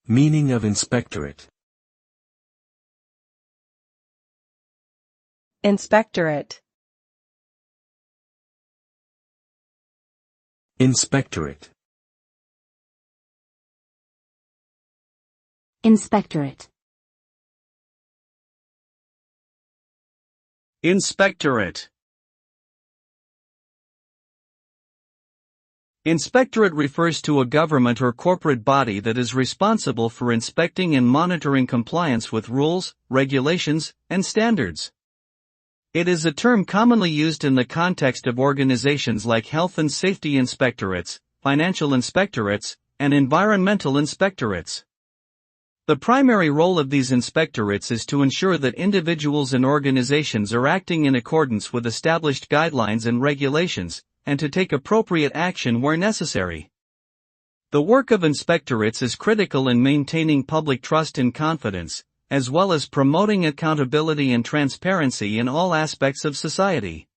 Meaning of inspectorate. Inspectorate. Inspectorate. Inspectorate. Inspectorate. Inspectorate refers to a government or corporate body that is responsible for inspecting and monitoring compliance with rules, regulations, and standards. It is a term commonly used in the context of organizations like health and safety inspectorates, financial inspectorates, and environmental inspectorates. The primary role of these inspectorates is to ensure that individuals and organizations are acting in accordance with established guidelines and regulations, and to take appropriate action where necessary. The work of inspectorates is critical in maintaining public trust and confidence, as well as promoting accountability and transparency in all aspects of society.